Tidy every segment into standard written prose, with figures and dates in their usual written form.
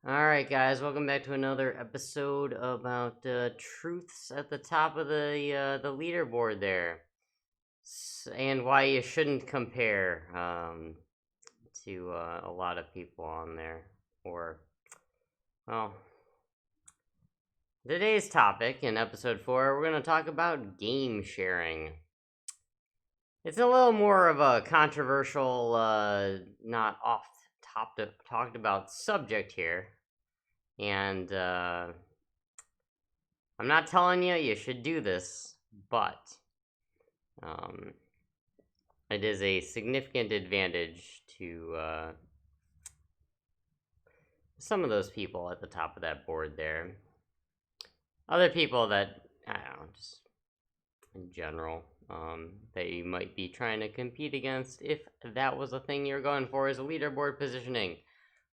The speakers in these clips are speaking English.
Alright, guys, welcome back to another episode about truths at the top of the leaderboard there. And why you shouldn't compare to a lot of people on there. Or, well, today's topic in episode 4, we're going to talk about game sharing. It's a little more of a controversial, not oft talked about subject here. And, I'm not telling you should do this, but um, it is a significant advantage to some of those people at the top of that board there. Other people that, I don't know, just in general, that you might be trying to compete against if that was a thing you're going for as a leaderboard positioning.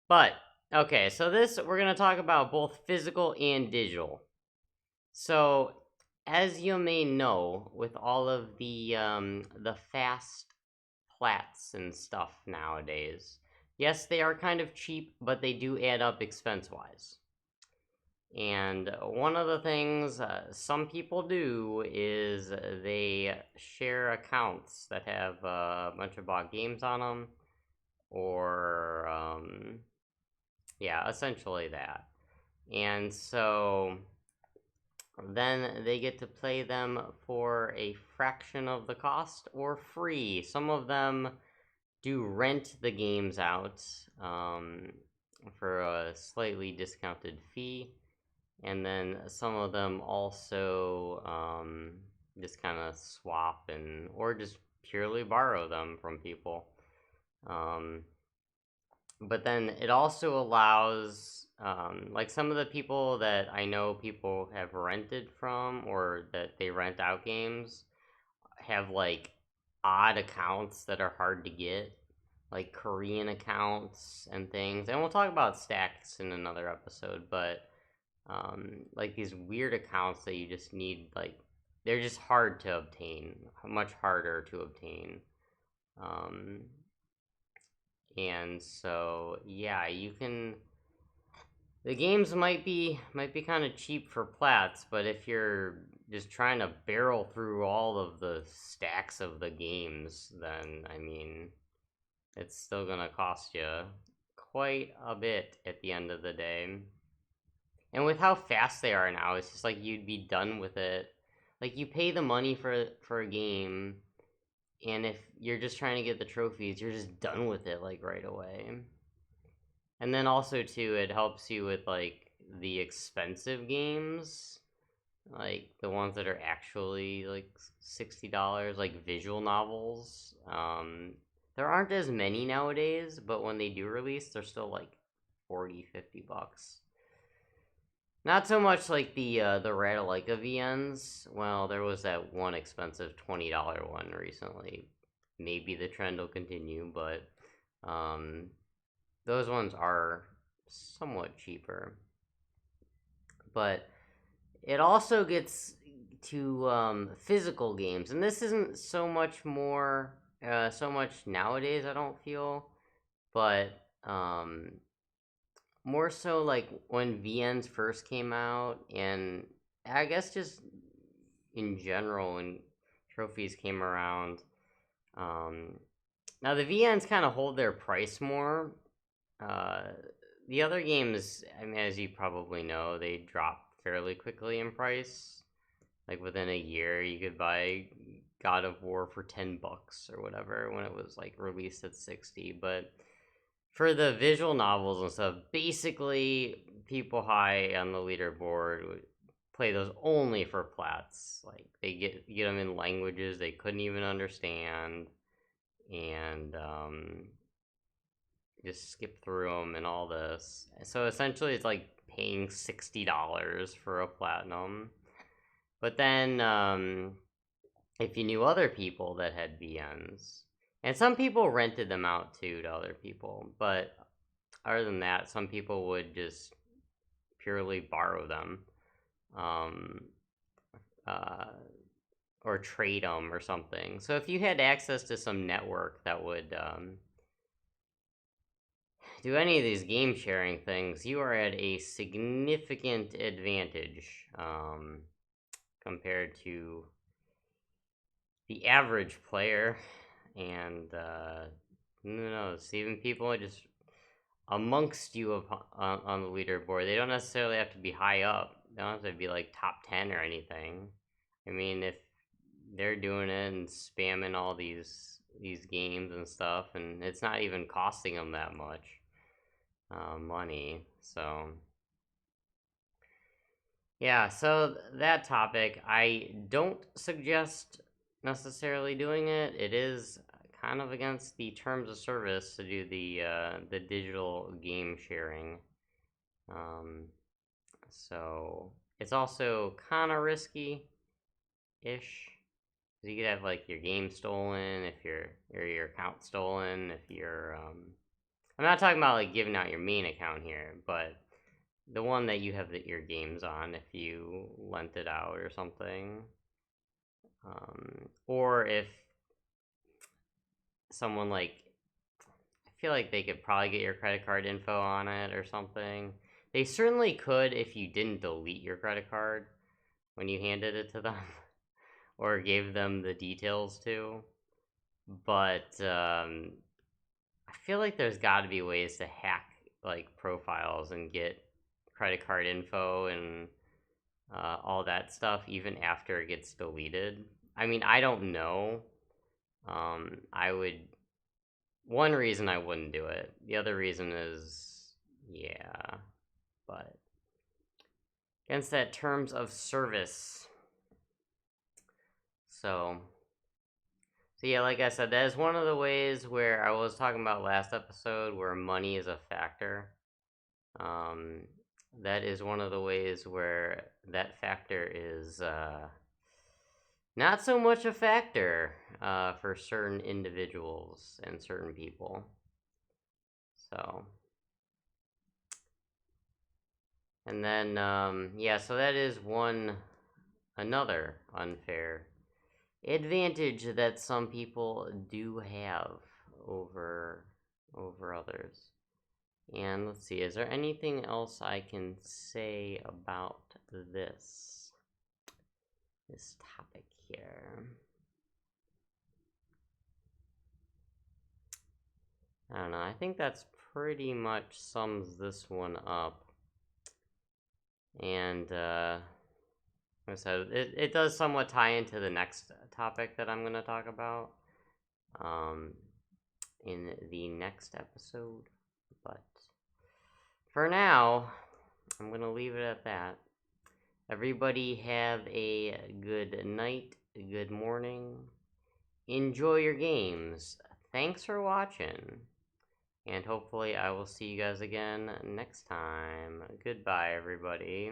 But, okay, so we're going to talk about both physical and digital. So, as you may know, with all of the fast plats and stuff nowadays, yes, they are kind of cheap, but they do add up expense wise. And one of the things some people do is they share accounts that have a bunch of bought games on them, or yeah, essentially that. And so then they get to play them for a fraction of the cost or free. Some of them do rent the games out for a slightly discounted fee, and then some of them also just kind of swap and or just purely borrow them from people. Um, but then it also allows like some of the people that I know people have rented from or that they rent out games have like odd accounts that are hard to get, like Korean accounts and things. And we'll talk about stacks in another episode, but like these weird accounts that you just need, like they're just hard to obtain, much harder to obtain. Um, and so yeah, you can. The games might be kind of cheap for plats, but if you're just trying to barrel through all of the stacks of the games, then I mean, it's still gonna cost you quite a bit at the end of the day. And with how fast they are now, it's just like you'd be done with it. Like you pay the money for a game, and if you're just trying to get the trophies, you're just done with it like right away. And then also too, it helps you with like the expensive games, like the ones that are actually like $60, like visual novels. There aren't as many nowadays, but when they do release, they're still like 40, $50. Not so much like the Ratalaika VNs. Well, there was that one expensive $20 one recently. Maybe the trend will continue, but um, those ones are somewhat cheaper. But it also gets to physical games, and this isn't so much nowadays. I don't feel, but more so like when VNs first came out, and I guess just in general when trophies came around. Um, Now the VNs kind of hold their price more. Uh, the other games, I mean, as you probably know, they drop fairly quickly in price. Like within a year, you could buy God of War for $10 or whatever when it was like released at 60. But for the visual novels and stuff, basically people high on the leaderboard would play those only for plats. Like they get them in languages they couldn't even understand, and just skip through them and all this. So essentially, it's like paying $60 for a platinum. But then, if you knew other people that had VNs, and some people rented them out too to other people, but other than that, some people would just purely borrow them, um, uh, or trade them or something. So if you had access to some network that would do any of these game sharing things, you are at a significant advantage compared to the average player. And who knows, even people just amongst you on the leaderboard, they don't necessarily have to be high up. They don't have to be like top 10 or anything. I mean, if they're doing it and spamming all these games and stuff, and it's not even costing them that much money. So yeah, so that topic, I don't suggest necessarily doing it. It is kind of against the terms of service to do the digital game sharing. So it's also kind of risky ish. You could have like your game stolen if your account stolen if you're I'm not talking about like giving out your main account here, but the one that you have your games on if you lent it out or something. Or if someone like, I feel like they could probably get your credit card info on it or something. They certainly could if you didn't delete your credit card when you handed it to them or gave them the details to. But I feel like there's got to be ways to hack like profiles and get credit card info and all that stuff even after it gets deleted. I mean, I don't know. I would. One reason I wouldn't do it. The other reason is, yeah, but against that terms of service. So yeah, like I said, that is one of the ways where I was talking about last episode where money is a factor. That is one of the ways where that factor is not so much a factor for certain individuals and certain people. So, and then yeah, so that is another unfair advantage that some people do have over others. And let's see, is there anything else I can say about this topic here? I don't know. I think that's pretty much sums this one up. And like I said, it does somewhat tie into the next topic that I'm going to talk about in the next episode. But for now, I'm going to leave it at that. Everybody have a good night, a good morning. Enjoy your games. Thanks for watching. And hopefully I will see you guys again next time. Goodbye, everybody.